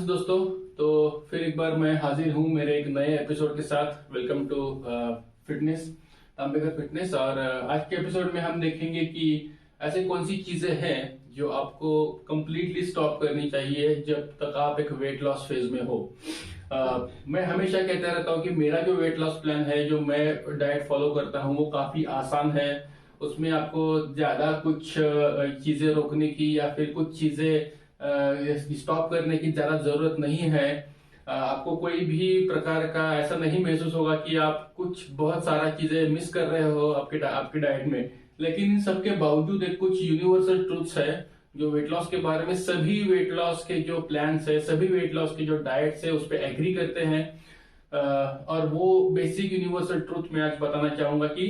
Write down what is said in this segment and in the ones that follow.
दोस्तों। तो फिर एक बार मैं हाजिर हूँ मेरे एक नए एपिसोड के साथ। Welcome to fitness, Tambekar fitness. और आज के एपिसोड में हम देखेंगे कि ऐसे कौन सी चीजें हैं जो आपको कंप्लीटली स्टॉप करनी चाहिए जब तक आप एक वेट लॉस फेज में हो। मैं हमेशा कहता रहता हूँ कि मेरा जो वेट लॉस प्लान है, जो मैं डाइट फॉलो करता हूँ, वो काफी आसान है। उसमें आपको ज्यादा कुछ चीजें रोकने की या फिर कुछ चीजें स्टॉप करने की ज्यादा जरूरत नहीं है। आपको कोई भी प्रकार का ऐसा नहीं महसूस होगा कि आप कुछ बहुत सारा चीजें मिस कर रहे हो आपके डाइट में। लेकिन इन सबके बावजूद एक कुछ यूनिवर्सल ट्रूथ्स है जो वेट लॉस के बारे में सभी वेट लॉस के जो प्लान्स है, सभी वेट लॉस के जो डाइट्स है, उस पर एग्री करते हैं। और वो बेसिक यूनिवर्सल ट्रूथ मैं आज बताना चाहूंगा कि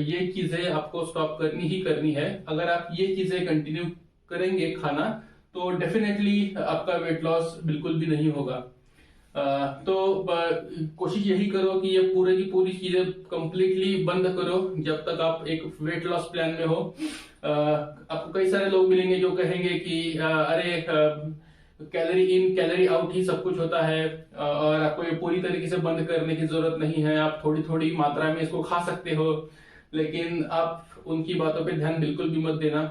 ये चीजें आपको स्टॉप करनी ही करनी है। अगर आप ये चीजें कंटिन्यू करेंगे खाना, तो डेफिनेटली आपका वेट लॉस बिल्कुल भी नहीं होगा। तो कोशिश यही करो कि ये पूरे की पूरी चीजें कंप्लीटली बंद करो जब तक आप एक वेट लॉस प्लान में हो। आपको कई सारे लोग मिलेंगे जो कहेंगे कि अरे कैलोरी इन कैलोरी आउट ही सब कुछ होता है और आपको ये पूरी तरीके से बंद करने की जरूरत नहीं है, आप थोड़ी थोड़ी मात्रा में इसको खा सकते हो। लेकिन आप उनकी बातों पे ध्यान बिल्कुल भी मत देना।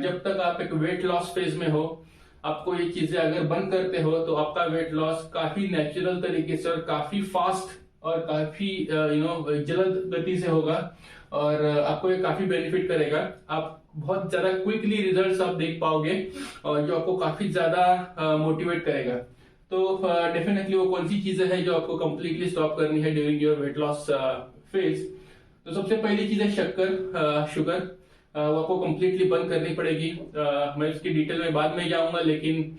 जब तक आप एक वेट लॉस फेज में हो, आपको ये चीजें अगर बंद करते हो तो आपका वेट लॉस काफी नेचुरल तरीके से और काफी फास्ट और काफी जल्द गति से होगा और आपको ये काफी बेनिफिट करेगा। आप बहुत ज्यादा क्विकली रिजल्ट्स आप देख पाओगे और जो आपको काफी ज्यादा मोटिवेट करेगा। तो डेफिनेटली वो कौन सी चीजें हैं जो आपको कंप्लीटली स्टॉप करनी है during your weight loss phase. तो सबसे पहली चीज है शक्कर, शुगर। वो आपको कंप्लीटली बंद करनी पड़ेगी। मैं इसकी डिटेल में बाद में जाऊंगा, लेकिन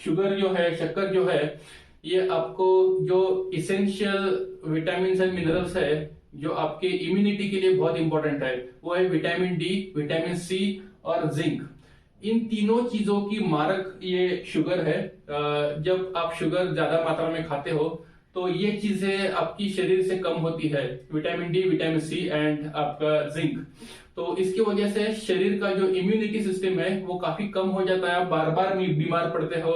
शुगर जो है, शक्कर जो है, ये आपको जो इसेंशियल विटामिन एंड मिनरल्स है जो आपके इम्यूनिटी के लिए बहुत इंपॉर्टेंट है, वो है विटामिन डी, विटामिन सी और जिंक। इन तीनों चीजों की मारक ये शुगर है। जब आप शुगर ज्यादा मात्रा में खाते हो तो ये चीजें आपकी शरीर से कम होती है, vitamin D, vitamin C and आपका जिंक। तो इसकी वजह से शरीर का जो इम्यूनिटी सिस्टम है वो काफी कम हो जाता है, आप बार बार बीमार पड़ते हो।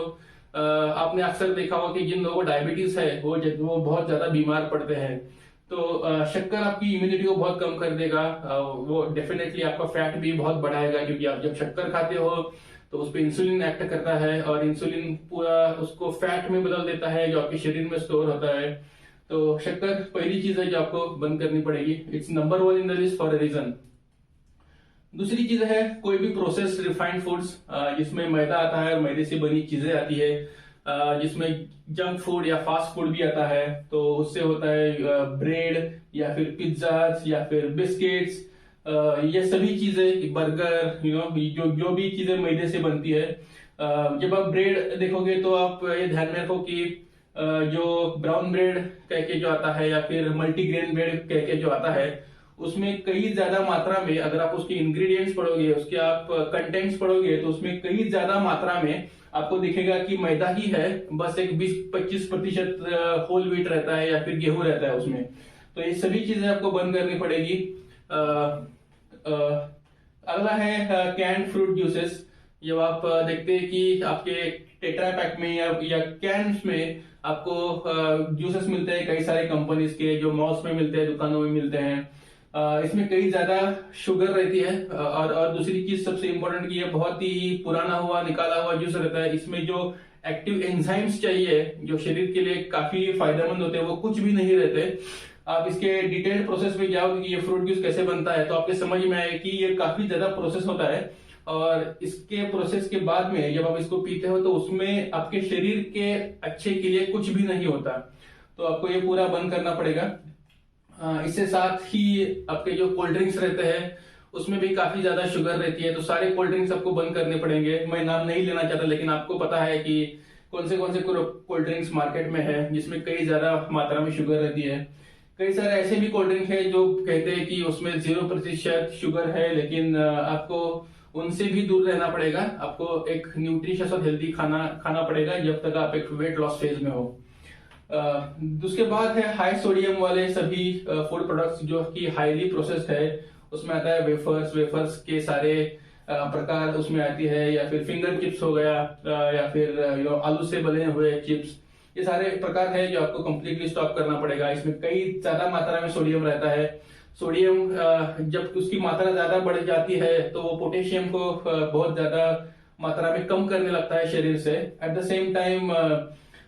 आपने अक्सर देखा होगा कि जिन लोगों को डायबिटीज है वो बहुत ज्यादा बीमार पड़ते हैं। तो शक्कर आपकी इम्यूनिटी को बहुत कम कर देगा। वो डेफिनेटली आपका फैट भी बहुत बढ़ाएगा, क्योंकि आप जब शक्कर खाते हो तो उस पर इंसुलिन एक्ट करता है और इंसुलिन पूरा उसको फैट में बदल देता है जो आपके शरीर में स्टोर होता है। तो शक्कर पहली चीज है जो आपको बंद करनी पड़ेगी। It's number 1 in the list for a reason. दूसरी चीज है कोई भी प्रोसेस्ड रिफाइंड फूड्स, जिसमें मैदा आता है और मैदे से बनी चीजें आती है, जिसमें जंक फूड या फास्ट फूड भी आता है। तो उससे होता है ब्रेड या फिर पिज्जा या फिर बिस्किट्स, ये सभी चीजें, बर्गर, जो भी चीजें मैदे से बनती है। जब आप ब्रेड देखोगे तो आप ये ध्यान में रखो कि जो ब्राउन ब्रेड कह के जो आता है या फिर मल्टीग्रेन ब्रेड कह के जो आता है, उसमें कई ज्यादा मात्रा में, अगर आप उसके इंग्रेडिएंट्स पढ़ोगे, उसके आप कंटेंट्स पढ़ोगे, तो उसमें कई ज्यादा मात्रा में आपको दिखेगा कि मैदा ही है, बस एक 20-25% होल व्हीट रहता है या फिर गेहूं रहता है उसमें। तो ये सभी चीजें आपको बंद करनी पड़ेगी। अगला है कैंड फ्रूट जूसेस। जब आप देखते हैं कि आपके टेट्रा पैक में या कैन्स में आपको जूसेस मिलते हैं कई सारे कंपनीज के, जो मॉल्स में मिलते हैं, दुकानों में मिलते हैं, इसमें कई ज्यादा शुगर रहती है। और दूसरी चीज सबसे इंपॉर्टेंट की, ये बहुत ही पुराना हुआ निकाला हुआ जूस रहता है। इसमें जो एक्टिव एंजाइम्स चाहिए जो शरीर के लिए काफी फायदेमंद होते हैं, वो कुछ भी नहीं रहते। आप इसके डिटेल्ड प्रोसेस में जाओगे कि ये फ्रूट जूस कैसे बनता है, तो आपके समझ में आए कि ये काफी ज्यादा प्रोसेस होता है। और इसके प्रोसेस के बाद में जब आप इसको पीते हो तो उसमें आपके शरीर के अच्छे के लिए कुछ भी नहीं होता। तो आपको ये पूरा बंद करना पड़ेगा। इससे साथ ही आपके जो कोल्ड ड्रिंक्स रहते हैं उसमें भी काफी ज्यादा शुगर रहती है, तो सारे कोल्ड ड्रिंक्स आपको बंद करने पड़ेंगे। मैं नाम नहीं लेना चाहता, लेकिन आपको पता है कि कौन से कोल्ड ड्रिंक्स मार्केट में है जिसमें कई ज्यादा मात्रा में शुगर रहती है। कई सारे ऐसे भी कोल्ड ड्रिंक है जो कहते हैं कि उसमें 0% शुगर है, लेकिन आपको उनसे भी दूर रहना पड़ेगा। आपको एक न्यूट्रिशियस और हेल्दी खाना पड़ेगा जब तक आप एक वेट लॉस फेज में हो। उसके बाद है हाई सोडियम वाले सभी फूड प्रोडक्ट्स जो कि हाईली प्रोसेस्ड है। उसमें आता है वेफर्स के सारे प्रकार उसमें आती है, या फिर फिंगर चिप्स हो गया, या फिर आलू से बने हुए चिप्स, ये सारे प्रकार है जो आपको कंप्लीटली स्टॉप करना पड़ेगा। इसमें कई ज्यादा मात्रा में सोडियम रहता है। सोडियम जब उसकी मात्रा ज्यादा बढ़ जाती है तो वो पोटेशियम को बहुत ज्यादा मात्रा में कम करने लगता है शरीर से। एट द सेम टाइम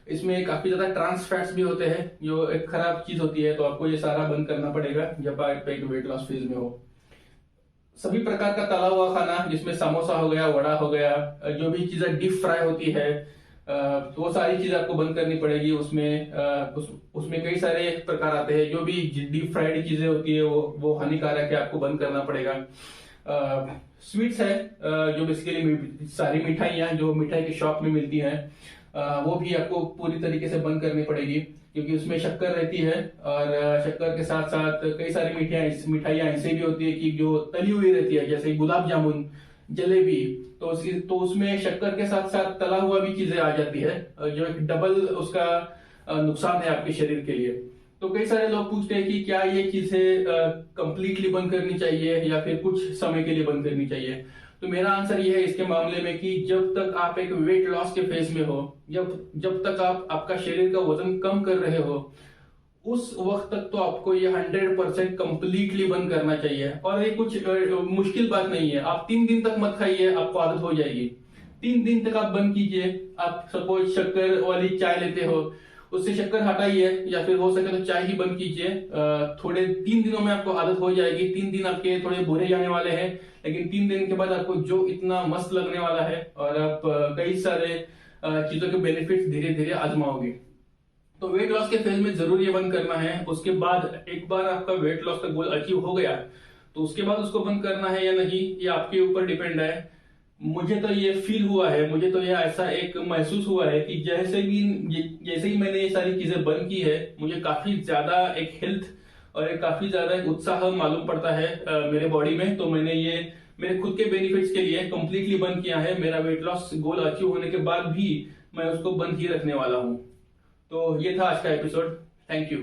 इसमें काफी ज्यादा ट्रांस फैट्स भी होते हैं जो एक खराब चीज होती है, तो आपको ये सारा बंद करना पड़ेगा जब आप एक वेट लॉस फेज में हो। सभी प्रकार का तला हुआ खाना, जिसमें समोसा हो गया, वड़ा हो गया, जो भी चीजें डीप फ्राई होती है, तो वो सारी चीजें आपको बंद करनी पड़ेगी। उसमें कई सारे प्रकार आते हैं। जो भी डीप फ्राइड चीजें होती है वो हानिकारक है, आपको बंद करना पड़ेगा। स्वीट्स है, जो बेसिकली सारी मिठाइयाँ जो मिठाई की शॉप में मिलती हैं, वो भी आपको पूरी तरीके से बंद करनी पड़ेगी, क्योंकि उसमें शक्कर रहती है। और शक्कर के साथ साथ कई सारी मिठाइयाँ ऐसे भी होती है कि जो तली हुई रहती है, जैसे गुलाब जामुन, जलेबी, तो उसमें शक्कर के साथ साथ तला हुआ भी चीजें आ जाती है, जो एक डबल उसका नुकसान है आपके शरीर के लिए। तो कई सारे लोग पूछते हैं कि क्या ये चीजें कंप्लीटली बंद करनी चाहिए या फिर कुछ समय के लिए बंद करनी चाहिए। तो मेरा आंसर ये है इसके मामले में कि जब तक आप एक वेट लॉस के फेज में हो, जब तक आपका शरीर का वजन कम कर रहे हो, उस वक्त तक तो आपको ये 100% कंप्लीटली बंद करना चाहिए। और ये कुछ मुश्किल बात नहीं है। आप 3 दिन तक मत खाइए, आपको आदत हो जाएगी। 3 दिन तक आप बंद कीजिए। आप सपोज शक्कर वाली चाय लेते हो, उससे शक्कर हटाइए, या फिर हो सके तो चाय ही बंद कीजिए। थोड़े 3 दिनों में आपको आदत हो जाएगी। 3 दिन आपके थोड़े बुरे जाने वाले हैं, लेकिन 3 दिन के बाद आपको जो इतना मस्त लगने वाला है, और आप कई सारे चीजों के बेनिफिट्स धीरे धीरे आजमाओगे। तो वेट लॉस के फेज में जरूर ये बंद करना है। उसके बाद एक बार आपका वेट लॉस का गोल अचीव हो गया, तो उसके बाद उसको बंद करना है या नहीं, ये आपके ऊपर डिपेंड है। मुझे तो ये फील हुआ है, मुझे तो ये ऐसा एक महसूस हुआ है कि जैसे ही मैंने ये सारी चीजें बंद की है, मुझे काफी ज्यादा एक हेल्थ और एक काफी ज्यादा एक उत्साह मालूम पड़ता है मेरे बॉडी में। तो मैंने ये मेरे खुद के बेनिफिट्स के लिए कंप्लीटली बंद किया है। मेरा वेट लॉस गोल अचीव होने के बाद भी मैं उसको बंद ही रखने वाला हूँ। तो ये था आज का एपिसोड। Thank you.